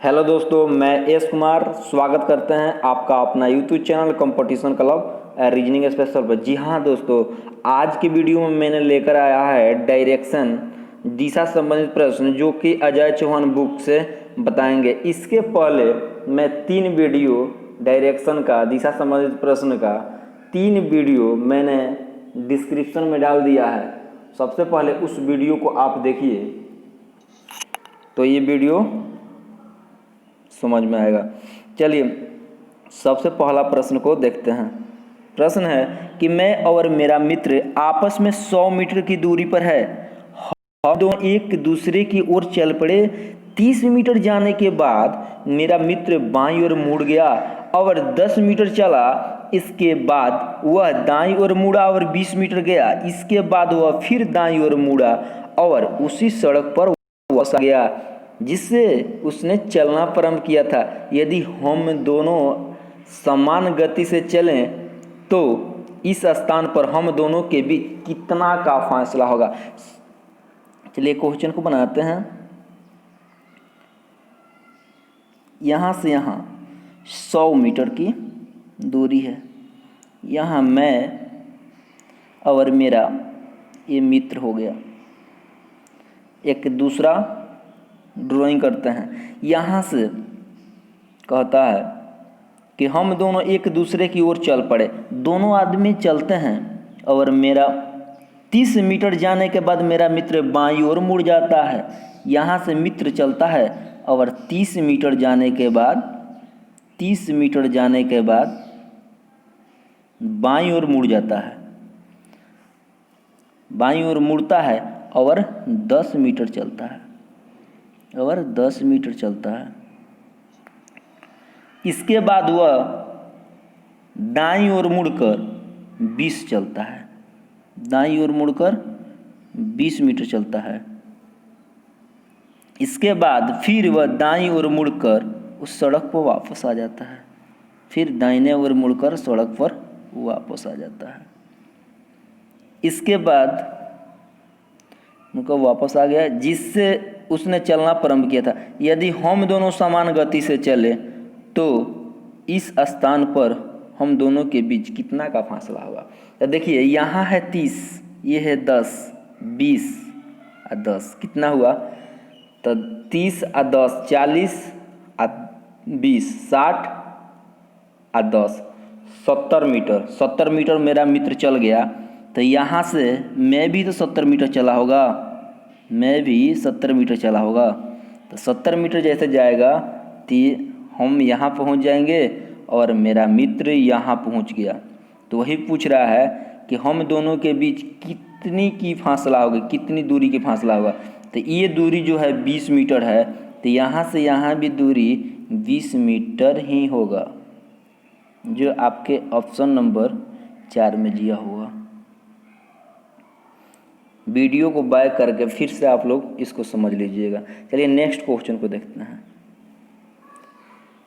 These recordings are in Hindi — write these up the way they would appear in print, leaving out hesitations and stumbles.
हेलो दोस्तों, मैं एस कुमार स्वागत करते हैं आपका अपना YouTube channel competition club reasoning special पर। जी हाँ दोस्तों, आज की वीडियो में मैंने लेकर आया है डायरेक्शन दिशा संबंधित प्रश्न जो कि अजय चौहान बुक से बताएंगे। इसके पहले मैं 3 वीडियो डायरेक्शन का दिशा संबंधित प्रश्न का 3 वीडियो मैंने डिस्क्रिप्शन में डाल दिया है। सबसे पहले उस वीडियो को आप देखिए तो ये वीडियो समझ में आएगा। चलिए सबसे पहला प्रश्न को देखते हैं। प्रश्न है कि मैं और मेरा मित्र आपस में 100 मीटर की दूरी पर है। हम दोनों एक दूसरे की ओर चल पड़े। 30 मीटर जाने के बाद मेरा मित्र बाईं ओर मुड़ गया और 10 मीटर चला। इसके बाद वह दाईं ओर मुड़ा और 20 मीटर गया। इसके बाद वह फिर दाईं ओर मुड़ा और उसी सड़क पर वापस आ गया जिससे उसने चलना प्रारंभ किया था। यदि हम दोनों समान गति से चलें तो इस स्थान पर हम दोनों के बीच कितना का फासला होगा। चलिए क्वेश्चन को बनाते हैं। यहाँ से यहाँ 100 मीटर की दूरी है। यहाँ मैं और मेरा ये मित्र हो गया। एक दूसरा ड्राइंग करते हैं। यहाँ से कहता है कि हम दोनों एक दूसरे की ओर चल पड़े। दोनों आदमी चलते हैं और मेरा 30 मीटर जाने के बाद मेरा मित्र बाईं ओर मुड़ जाता है। यहाँ से मित्र चलता है और 30 मीटर जाने के बाद बाईं ओर मुड़ जाता है। बाईं ओर मुड़ता है और 10 मीटर चलता है इसके बाद वह दाईं ओर मुड़कर 20 चलता है। दाईं ओर मुड़कर 20 मीटर चलता है। इसके बाद फिर वह दाईं ओर मुड़कर उस सड़क पर वापस आ जाता है। फिर दाहिने ओर मुड़कर सड़क पर वापस आ जाता है। इसके बाद उनका वापस आ गया जिससे उसने चलना प्रारंभ किया था। यदि हम दोनों समान गति से चले तो इस स्थान पर हम दोनों के बीच कितना का फासला होगा। तो देखिए यहाँ है 30, ये है 10, 20 और 10 कितना हुआ। तो 30 और 10 40 और 20 60 और 10 70 मीटर। 70 मीटर मेरा मित्र चल गया। तो यहाँ से मैं भी तो 70 मीटर चला होगा। तो 70 मीटर जैसे जाएगा तो हम यहाँ पहुँच जाएंगे और मेरा मित्र यहाँ पहुँच गया। तो वही पूछ रहा है कि हम दोनों के बीच कितनी की फासला होगा, कितनी दूरी की फासला होगा। तो ये दूरी जो है 20 मीटर है। तो यहाँ से यहाँ भी दूरी 20 मीटर ही होगा जो आपके ऑप्शन नंबर 4 में दिया हुआ। वीडियो को बैक करके फिर से आप लोग इसको समझ लीजिएगा। चलिए नेक्स्ट क्वेश्चन को देखते हैं।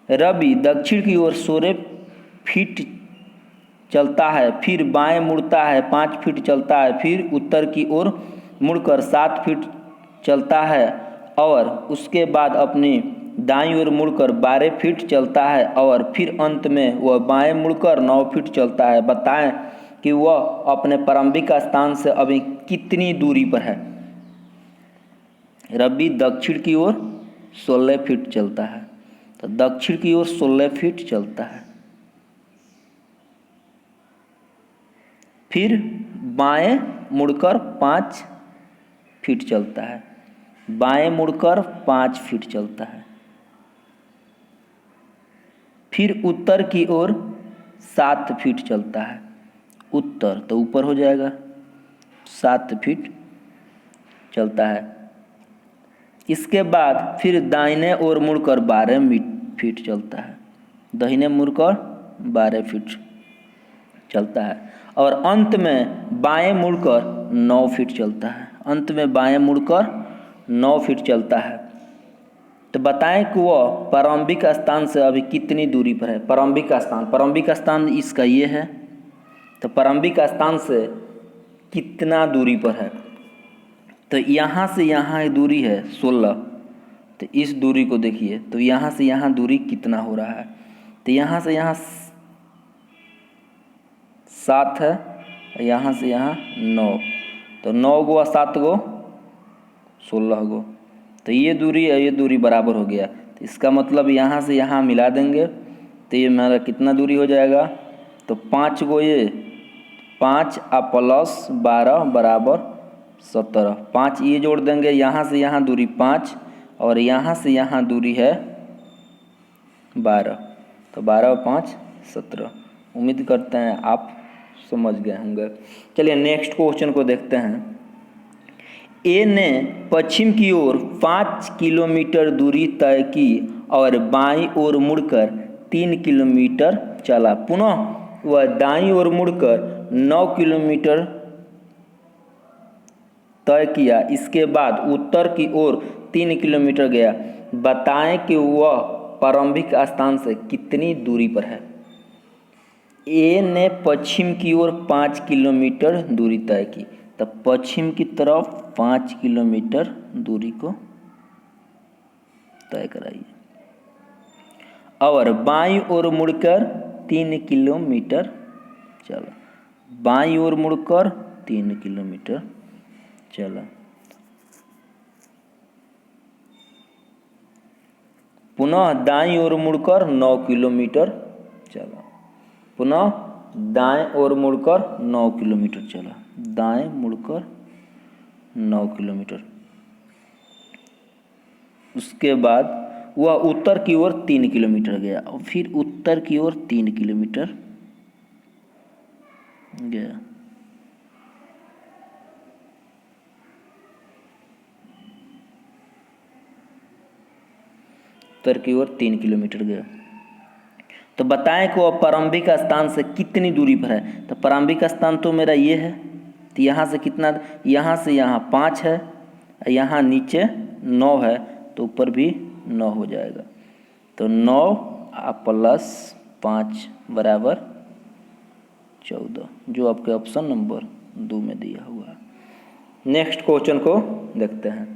रवि दक्षिण की ओर 16 फीट चलता है, फिर बाएं मुड़ता है 5 फीट चलता है, फिर उत्तर की ओर मुड़कर 7 फीट चलता है और उसके बाद अपनी दाईं ओर मुड़कर 12 फीट चलता है और फिर अंत में वह बाएं मुड़कर 9 फीट चलता है। बताएं कि वह अपने प्रारंभिक स्थान से अभी कितनी दूरी पर है। रवि दक्षिण की ओर 16 फीट चलता है। तो दक्षिण की ओर 16 फीट चलता है, फिर बाएं मुड़कर 5 फीट चलता है, बाएं मुड़कर 5 फीट चलता है, फिर उत्तर की ओर 7 फीट चलता है। उत्तर तो ऊपर हो जाएगा, 7 फीट चलता है। इसके बाद फिर दाहिने ओर मुड़कर 12 फीट चलता है, दाहिने मुड़कर 12 फीट चलता है और अंत में बाएं मुड़कर 9 फीट चलता है। अंत में बाएं मुड़कर 9 फीट चलता है। तो बताएं कि वह प्रारंभिक स्थान से अभी कितनी दूरी पर है। प्रारंभिक स्थान इसका ये है। तो प्रारंभिक स्थान से कितना दूरी पर है। तो यहाँ से यहाँ की दूरी है 16, तो इस दूरी को देखिए, तो यहाँ से यहाँ दूरी कितना हो रहा है, तो यहाँ से यहाँ 7 है, यहाँ से यहाँ 9, तो 9 गुआ 7 गो 16 गो, तो ये दूरी और ये दूरी बराबर हो गया। तो इसका मतलब यहाँ से यहाँ मिला देंगे तो ये हमारा कितना दूरी हो जाएगा, तो 5 गो ये 5 प्लस 12 बराबर 17, 5 ये जोड़ देंगे, यहाँ से यहाँ दूरी 5 और यहाँ से यहाँ दूरी है 12, तो 12 और 5 17। उम्मीद करते हैं आप समझ गए होंगे। चलिए नेक्स्ट क्वेश्चन को देखते हैं। ए ने पश्चिम की ओर 5 किलोमीटर दूरी तय की और बाईं ओर मुड़कर 3 किलोमीटर चला। पुनः वह दाईं ओर मुड़कर 9 किलोमीटर तय किया। इसके बाद उत्तर की ओर 3 किलोमीटर गया। बताएं कि वह प्रारंभिक स्थान से कितनी दूरी पर है। ए ने पश्चिम की ओर 5 किलोमीटर दूरी तय की, तब पश्चिम की तरफ 5 किलोमीटर दूरी को तय कराइए और बाईं ओर मुड़कर 3 किलोमीटर चला। बाईं ओर मुड़कर 3 किलोमीटर चला। पुनः दाईं ओर मुड़कर 9 किलोमीटर चला। पुनः दाएं ओर मुड़कर 9 किलोमीटर चला। दाएं मुड़कर 9 किलोमीटर। उसके बाद वह उत्तर की ओर 3 किलोमीटर गया और फिर उत्तर की ओर 3 किलोमीटर गया। उत्तर की ओर 3 किलोमीटर गया। तो बताएं कि वह प्रारंभिक स्थान से कितनी दूरी पर है। तो प्रारंभिक स्थान तो मेरा ये है, तो यहाँ से कितना, यहाँ से यहाँ 5 है, यहाँ नीचे 9 है, तो ऊपर भी 9 हो जाएगा। तो 9 प्लस 5 बराबर 14, जो आपके ऑप्शन नंबर 2 में दिया हुआ है। नेक्स्ट क्वेश्चन को देखते हैं।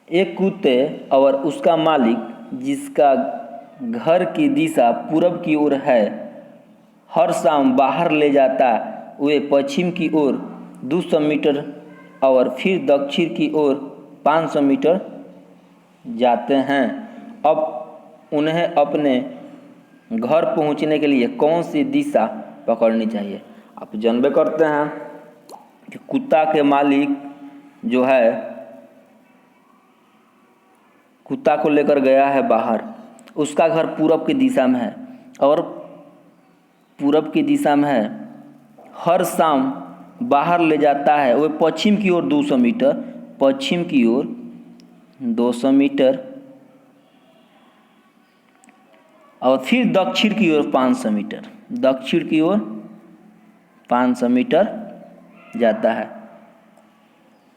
एक कुत्ते और उसका मालिक, जिसका घर की दिशा पूरब की ओर है, हर शाम बाहर ले जाता। वे पश्चिम की ओर 200 मीटर और फिर दक्षिण की ओर 500 मीटर जाते हैं। अब उन्हें अपने घर पहुंचने के लिए कौन सी दिशा पकड़नी चाहिए। आप जानबे करते हैं कि कुत्ता के मालिक जो है, कुत्ता को लेकर गया है बाहर, उसका घर पूरब की दिशा में है और पूरब की दिशा में है, हर शाम बाहर ले जाता है। वह पश्चिम की ओर 200 मीटर, पश्चिम की ओर 200 मीटर और फिर दक्षिण की ओर 500 मीटर, दक्षिण की ओर 500 मीटर जाता है।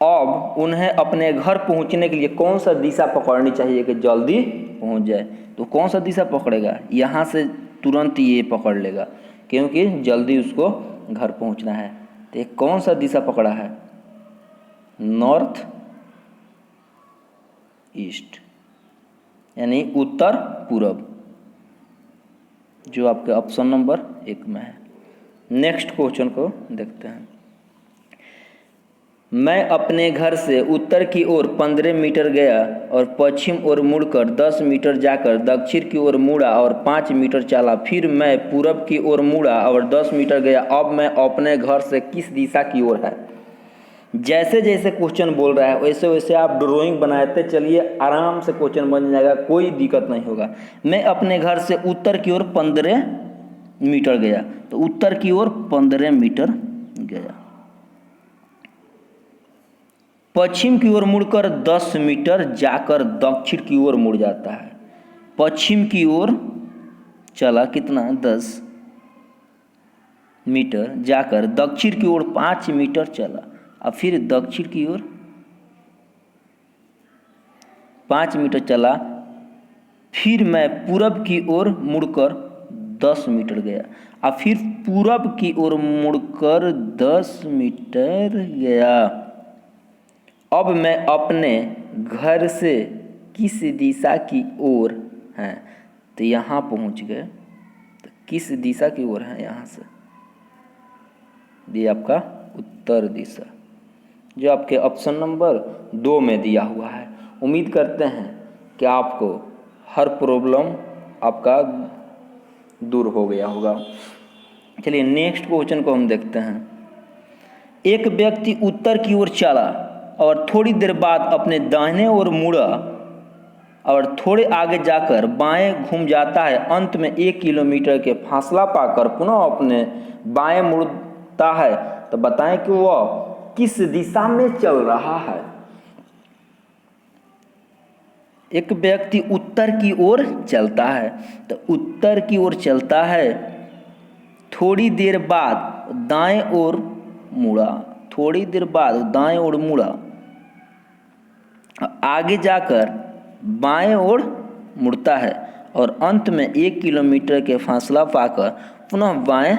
अब उन्हें अपने घर पहुंचने के लिए कौन सा दिशा पकड़नी चाहिए कि जल्दी पहुंच जाए। तो कौन सा दिशा पकड़ेगा, यहाँ से तुरंत ये पकड़ लेगा क्योंकि जल्दी उसको घर पहुंचना है। तो कौन सा दिशा पकड़ा है, नॉर्थ ईस्ट, यानी उत्तर पूरब, जो आपके ऑप्शन नंबर 1 में है। नेक्स्ट क्वेश्चन को देखते हैं। मैं अपने घर से उत्तर की ओर 15 मीटर गया और पश्चिम ओर मुड़कर 10 मीटर जाकर दक्षिण की ओर मुड़ा और 5 मीटर चला। फिर मैं पूरब की ओर मुड़ा और 10 मीटर गया। अब मैं अपने घर से किस दिशा की ओर है। जैसे जैसे क्वेश्चन बोल रहा है वैसे वैसे आप ड्राइंग बनाते चलिए, आराम से क्वेश्चन बन जाएगा, कोई दिक्कत नहीं होगा। मैं अपने घर से उत्तर की ओर 15 मीटर गया, तो उत्तर की ओर 15 मीटर गया। पश्चिम की ओर मुड़कर 10 मीटर जाकर दक्षिण की ओर मुड़ जाता है। पश्चिम की ओर चला कितना, 10 मीटर जाकर दक्षिण की ओर 5 मीटर चला और फिर दक्षिण की ओर 5 मीटर चला। फिर मैं पूरब की ओर मुड़कर 10 मीटर गया और फिर पूरब की ओर मुड़कर 10 मीटर गया। अब मैं अपने घर से किस दिशा की ओर हैं, तो यहाँ पहुँच गए। तो किस दिशा की ओर है यहाँ से, ये आपका उत्तर दिशा, जो आपके ऑप्शन नंबर 2 में दिया हुआ है। उम्मीद करते हैं कि आपको हर प्रॉब्लम आपका दूर हो गया होगा। चलिए नेक्स्ट क्वेश्चन को हम देखते हैं। एक व्यक्ति उत्तर की ओर चला और थोड़ी देर बाद अपने दाहिने ओर मुड़ा और थोड़े आगे जाकर बाएं घूम जाता है। अंत में 1 किलोमीटर के फासला पाकर पुनः अपने बाएं मुड़ता है। तो बताएं कि वह किस दिशा में चल रहा है। एक व्यक्ति उत्तर की ओर चलता है, तो उत्तर की ओर चलता है, थोड़ी देर बाद दाएं ओर मुड़ा, थोड़ी देर बाद दाएं ओर मुड़ा, आगे जाकर बाएं ओर मुड़ता है और अंत में 1 किलोमीटर के फासला पाकर पुनः बाएं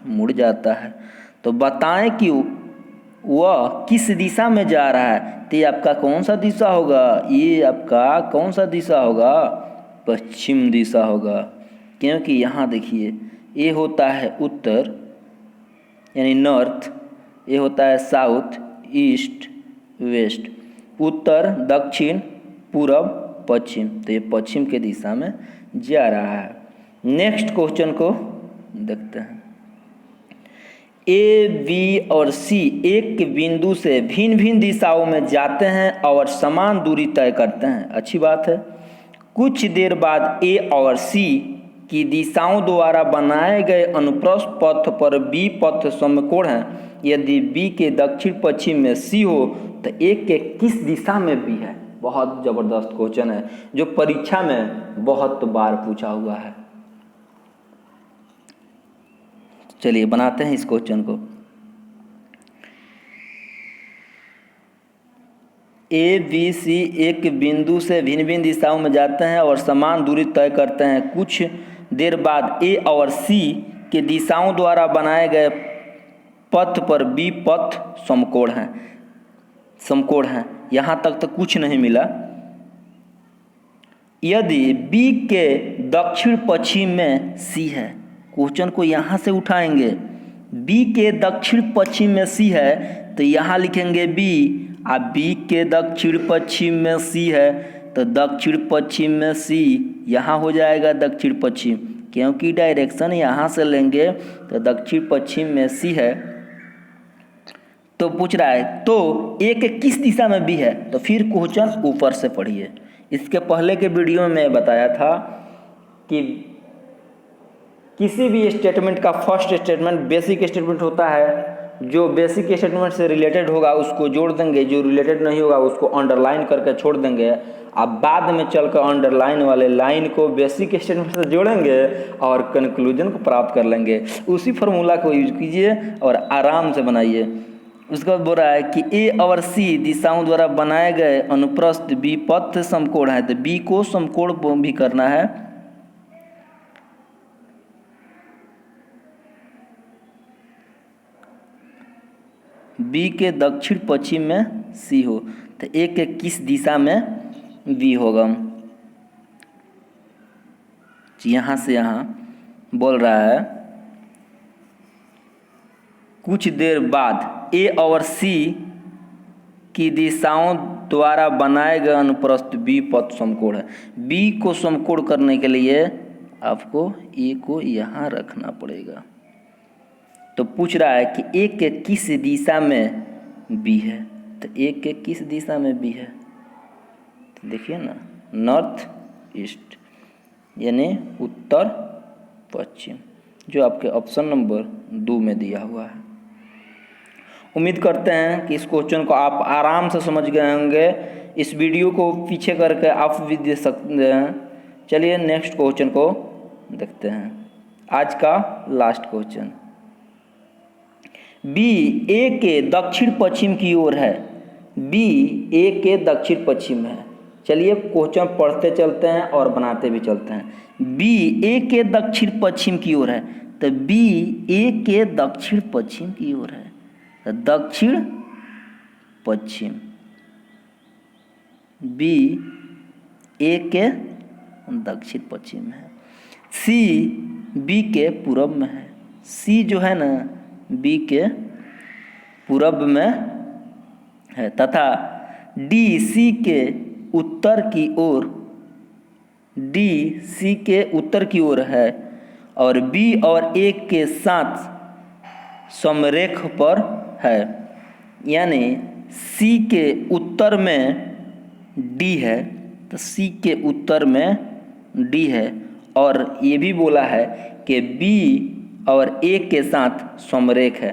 मुड़ जाता है। तो बताएं कि वह किस दिशा में जा रहा है। तो ये आपका कौन सा दिशा होगा, ये आपका कौन सा दिशा होगा, पश्चिम दिशा होगा। क्योंकि यहाँ देखिए ये होता है उत्तर यानी नॉर्थ, ये होता है साउथ, ईस्ट, वेस्ट, उत्तर, दक्षिण, पूरब, पश्चिम। तो ये पश्चिम के दिशा में जा रहा है। नेक्स्ट क्वेश्चन को देखते हैं। ए, बी और सी एक बिंदु से भिन्न भिन्न दिशाओं में जाते हैं और समान दूरी तय करते हैं। अच्छी बात है। कुछ देर बाद ए और सी की दिशाओं द्वारा बनाए गए अनुप्रस्थ पथ पर बी पथ समकोण है। यदि बी के दक्षिण पश्चिम में सी हो तो ए के किस दिशा में बी है। बहुत ज़बरदस्त क्वेश्चन है जो परीक्षा में बहुत बार पूछा हुआ है। चलिए बनाते हैं इस क्वेश्चन को। ए, बी, सी एक बिंदु से भिन्न भिन्न दिशाओं में जाते हैं और समान दूरी तय करते हैं। कुछ देर बाद ए और सी के दिशाओं द्वारा बनाए गए पथ पर बी पथ समकोण है। यहाँ तक तो कुछ नहीं मिला। यदि बी के दक्षिण पश्चिम में सी है, क्वेश्चन को यहाँ से उठाएंगे। बी के दक्षिण पश्चिम में सी है तो यहाँ लिखेंगे बी, और बी के दक्षिण पश्चिम में सी है तो दक्षिण पश्चिम में सी, यहाँ हो जाएगा दक्षिण पश्चिम, क्योंकि डायरेक्शन यहाँ से लेंगे तो दक्षिण पश्चिम में सी है। तो पूछ रहा है तो एक किस दिशा में बी है, तो फिर क्वेश्चन ऊपर से पढ़िए। इसके पहले के वीडियो में मैं बताया था कि किसी भी स्टेटमेंट का फर्स्ट स्टेटमेंट बेसिक स्टेटमेंट होता है। जो बेसिक स्टेटमेंट से रिलेटेड होगा उसको जोड़ देंगे, जो रिलेटेड नहीं होगा उसको अंडरलाइन करके छोड़ देंगे। अब बाद में चलकर अंडरलाइन वाले लाइन को बेसिक स्टेटमेंट से जोड़ेंगे और कंक्लूजन को प्राप्त कर लेंगे। उसी फार्मूला को यूज कीजिए और आराम से बनाइए। उसके बाद बोल रहा है कि ए और सी दिशाओं द्वारा बनाए गए अनुप्रस्थ बी पथ समकोण है, तो बी को समकोण भी करना है। बी के दक्षिण पश्चिम में सी हो तो ए के किस दिशा में बी होगा। यहाँ से यहाँ बोल रहा है कुछ देर बाद ए और सी की दिशाओं द्वारा बनाए गए अनुप्रस्थ बी पथ समकोण है। बी को समकोण करने के लिए आपको ए को यहाँ रखना पड़ेगा। तो पूछ रहा है कि ए के किस दिशा में बी है, तो ए के किस दिशा में बी है, तो देखिए ना, नॉर्थ ईस्ट यानी उत्तर पश्चिम, जो आपके ऑप्शन नंबर 2 में दिया हुआ है। उम्मीद करते हैं कि इस क्वेश्चन को आप आराम से समझ गए होंगे। इस वीडियो को पीछे करके आप भी दे सकते हैं। चलिए नेक्स्ट क्वेश्चन को देखते हैं। आज का लास्ट क्वेश्चन। बी ए के दक्षिण पश्चिम की ओर है। बी ए के दक्षिण पश्चिम है। चलिए क्वेश्चन पढ़ते चलते हैं और बनाते भी चलते हैं। बी ए के दक्षिण पश्चिम की ओर है, तो बी ए के दक्षिण पश्चिम की ओर है, तो दक्षिण पश्चिम बी ए के दक्षिण पश्चिम में है, सी बी के पूरब में है, सी जो है ना बी के पूरब में है, तथा डी सी के उत्तर की ओर, डी सी के उत्तर की ओर है और बी और ए के साथ समरेख पर है। यानी सी के उत्तर में डी है, तो सी के उत्तर में डी है, और ये भी बोला है कि बी और ए के साथ समरेख है।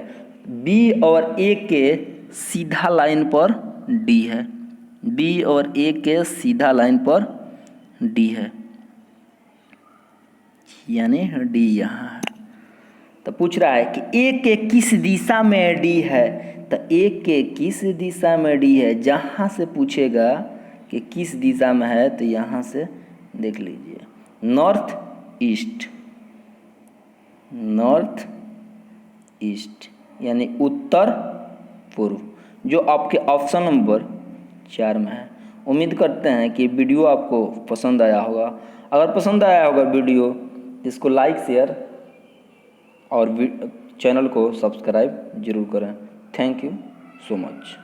बी और ए के सीधा लाइन पर डी है, बी और ए के सीधा लाइन पर डी है, यानी डी यहाँ है। तो पूछ रहा है कि ए के किस दिशा में डी है, तो ए के किस दिशा में डी है, जहाँ से पूछेगा कि किस दिशा में है तो यहाँ से देख लीजिए, नॉर्थ ईस्ट, नॉर्थ ईस्ट यानी उत्तर पूर्व, जो आपके ऑप्शन नंबर 4 में है। उम्मीद करते हैं कि वीडियो आपको पसंद आया होगा। अगर पसंद आया होगा वीडियो, इसको लाइक शेयर और चैनल को सब्सक्राइब जरूर करें। Thank you so much.